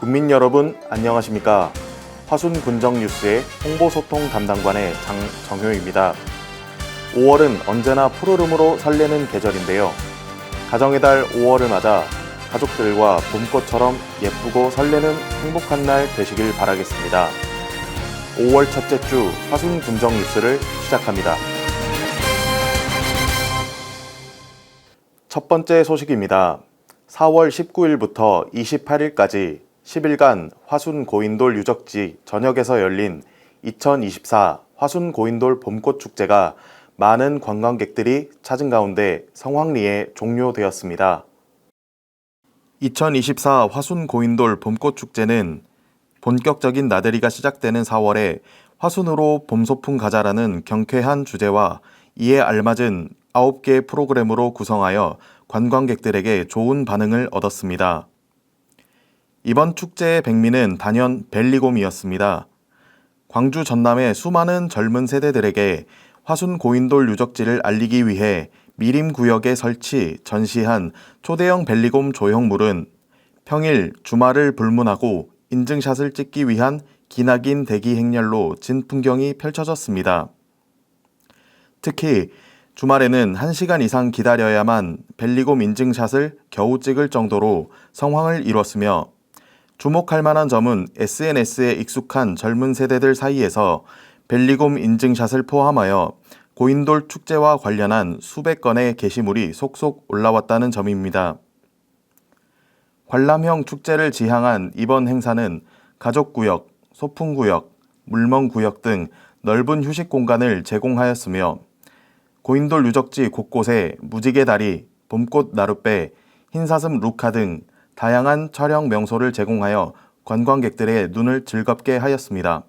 국민 여러분 안녕하십니까? 화순군정뉴스의 홍보소통 담당관의 장정효입니다. 5월은 언제나 푸르름으로 설레는 계절인데요. 가정의 달 5월을 맞아 가족들과 봄꽃처럼 예쁘고 설레는 행복한 날 되시길 바라겠습니다. 5월 첫째 주 화순군정뉴스를 시작합니다. 첫 번째 소식입니다. 4월 19일부터 28일까지 10일간 화순고인돌 유적지 전역에서 열린 2024 화순고인돌 봄꽃축제가 많은 관광객들이 찾은 가운데 성황리에 종료되었습니다. 2024 화순고인돌 봄꽃축제는 본격적인 나들이가 시작되는 4월에 화순으로 봄소풍 가자라는 경쾌한 주제와 이에 알맞은 9개의 프로그램으로 구성하여 관광객들에게 좋은 반응을 얻었습니다. 이번 축제의 백미는 단연 벨리곰이었습니다. 광주 전남의 수많은 젊은 세대들에게 화순고인돌 유적지를 알리기 위해 미림구역에 전시한 초대형 벨리곰 조형물은 평일, 주말을 불문하고 인증샷을 찍기 위한 기나긴 대기 행렬로 진 풍경이 펼쳐졌습니다. 특히 주말에는 1시간 이상 기다려야만 벨리곰 인증샷을 겨우 찍을 정도로 성황을 이뤘으며 주목할 만한 점은 SNS에 익숙한 젊은 세대들 사이에서 벨리곰 인증샷을 포함하여 고인돌 축제와 관련한 수백 건의 게시물이 속속 올라왔다는 점입니다. 관람형 축제를 지향한 이번 행사는 가족구역, 소풍구역, 물멍구역 등 넓은 휴식 공간을 제공하였으며 고인돌 유적지 곳곳에 무지개 다리, 봄꽃 나룻배, 흰사슴 루카 등 다양한 촬영 명소를 제공하여 관광객들의 눈을 즐겁게 하였습니다.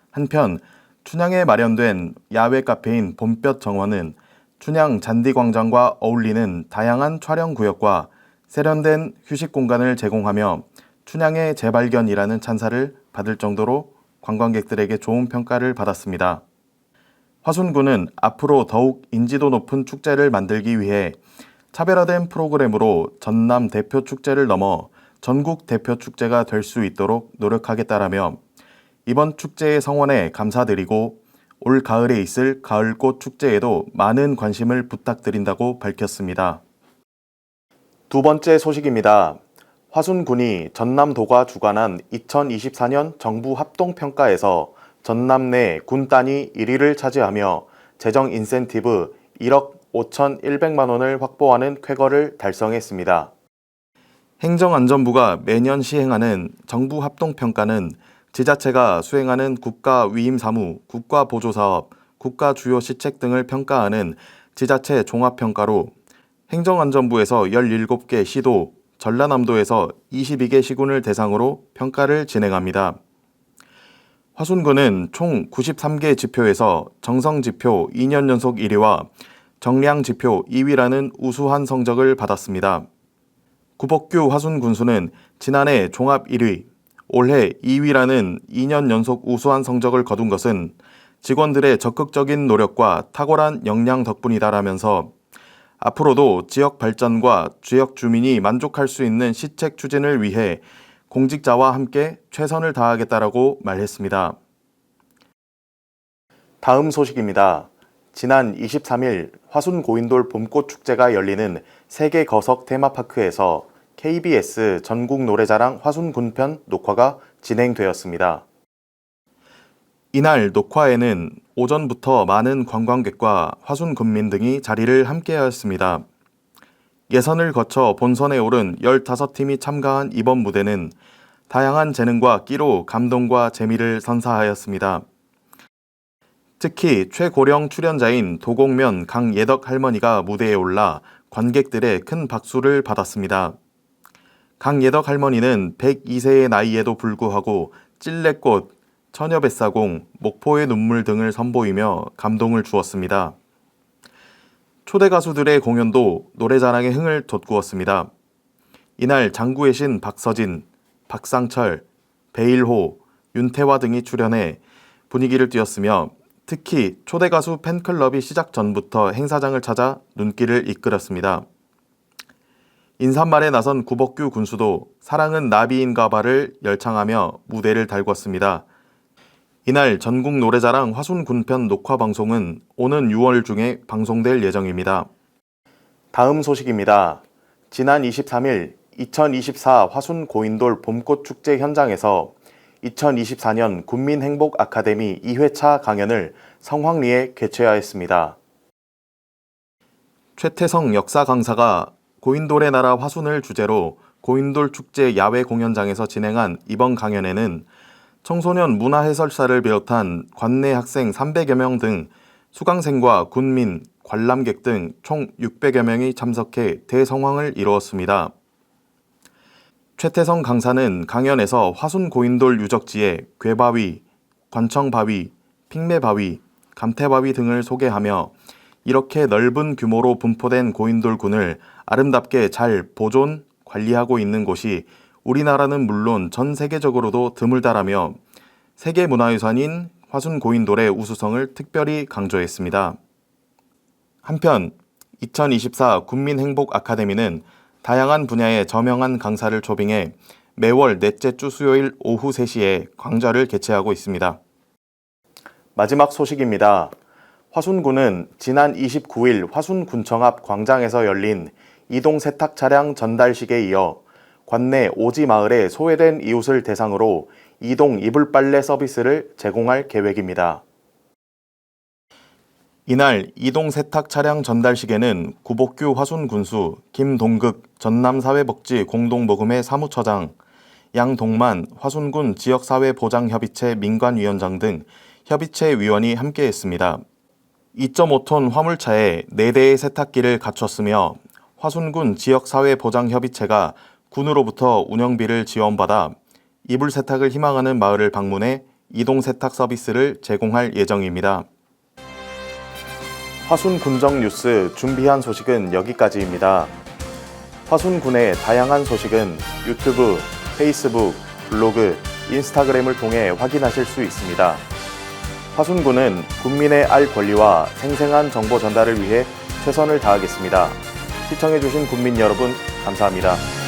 한편 춘향에 마련된 야외 카페인 봄볕 정원은 춘향 잔디광장과 어울리는 다양한 촬영 구역과 세련된 휴식 공간을 제공하며 춘향의 재발견이라는 찬사를 받을 정도로 관광객들에게 좋은 평가를 받았습니다. 화순군은 앞으로 더욱 인지도 높은 축제를 만들기 위해 차별화된 프로그램으로 전남 대표 축제를 넘어 전국 대표 축제가 될 수 있도록 노력하겠다라며 이번 축제의 성원에 감사드리고 올 가을에 있을 가을꽃 축제에도 많은 관심을 부탁드린다고 밝혔습니다. 두 번째 소식입니다. 화순군이 전남도가 주관한 2024년 정부 합동평가에서 전남 내 군 단위 1위를 차지하며 재정 인센티브 1억 5,100만 원을 확보하는 쾌거를 달성했습니다. 행정안전부가 매년 시행하는 정부 합동평가는 지자체가 수행하는 국가위임사무, 국가보조사업, 국가주요시책 등을 평가하는 지자체 종합평가로 행정안전부에서 17개 시도, 전라남도에서 22개 시군을 대상으로 평가를 진행합니다. 화순군은 총 93개 지표에서 정성지표 2년 연속 1위와 정량지표 2위라는 우수한 성적을 받았습니다. 구복규 화순군수는 지난해 종합 1위, 올해 2위라는 2년 연속 우수한 성적을 거둔 것은 직원들의 적극적인 노력과 탁월한 역량 덕분이다라면서 앞으로도 지역 발전과 지역 주민이 만족할 수 있는 시책 추진을 위해 공직자와 함께 최선을 다하겠다라고 말했습니다. 다음 소식입니다. 지난 23일 화순고인돌 봄꽃축제가 열리는 세계거석 테마파크에서 KBS 전국노래자랑 화순군편 녹화가 진행되었습니다. 이날 녹화에는 오전부터 많은 관광객과 화순군민 등이 자리를 함께하였습니다. 예선을 거쳐 본선에 오른 15팀이 참가한 이번 무대는 다양한 재능과 끼로 감동과 재미를 선사하였습니다. 특히 최고령 출연자인 도곡면 강예덕 할머니가 무대에 올라 관객들의 큰 박수를 받았습니다. 강예덕 할머니는 102세의 나이에도 불구하고 찔레꽃, 처녀뱃사공, 목포의 눈물 등을 선보이며 감동을 주었습니다. 초대 가수들의 공연도 노래자랑의 흥을 돋구었습니다. 이날 장구의 신 박서진, 박상철, 배일호, 윤태화 등이 출연해 분위기를 띄웠으며 특히 초대 가수 팬클럽이 시작 전부터 행사장을 찾아 눈길을 이끌었습니다. 인사말에 나선 구복규 군수도 사랑은 나비인가봐를 열창하며 무대를 달궜습니다. 이날 전국 노래자랑 화순군편 녹화방송은 오는 6월 중에 방송될 예정입니다. 다음 소식입니다. 지난 23일 2024 화순 고인돌 봄꽃축제 현장에서 2024년 군민행복아카데미 2회차 강연을 성황리에 개최하였습니다. 최태성 역사 강사가 고인돌의 나라 화순을 주제로 고인돌 축제 야외 공연장에서 진행한 이번 강연에는 청소년 문화해설사를 비롯한 관내 학생 300여 명 등 수강생과 군민, 관람객 등 총 600여 명이 참석해 대성황을 이루었습니다. 최태성 강사는 강연에서 화순 고인돌 유적지의 괴바위, 관청바위, 핑매바위, 감태바위 등을 소개하며 이렇게 넓은 규모로 분포된 고인돌군을 아름답게 잘 보존, 관리하고 있는 곳이 우리나라는 물론 전 세계적으로도 드물다라며 세계문화유산인 화순 고인돌의 우수성을 특별히 강조했습니다. 한편 2024 군민행복아카데미는 다양한 분야의 저명한 강사를 초빙해 매월 넷째 주 수요일 오후 3시에 강좌를 개최하고 있습니다. 마지막 소식입니다. 화순군은 지난 29일 화순군청 앞 광장에서 열린 이동 세탁 차량 전달식에 이어 관내 오지 마을의 소외된 이웃을 대상으로 이동 이불 빨래 서비스를 제공할 계획입니다. 이날 이동 세탁 차량 전달식에는 구복규 화순군수, 김동극 전남사회복지 공동모금회 사무처장, 양동만 화순군 지역사회보장협의체 민관위원장 등 협의체 위원이 함께했습니다. 2.5톤 화물차에 4대의 세탁기를 갖췄으며 화순군 지역사회보장협의체가 군으로부터 운영비를 지원받아 이불 세탁을 희망하는 마을을 방문해 이동 세탁 서비스를 제공할 예정입니다. 화순군정 뉴스 준비한 소식은 여기까지입니다. 화순군의 다양한 소식은 유튜브, 페이스북, 블로그, 인스타그램을 통해 확인하실 수 있습니다. 화순군은 국민의 알 권리와 생생한 정보 전달을 위해 최선을 다하겠습니다. 시청해주신 국민 여러분, 감사합니다.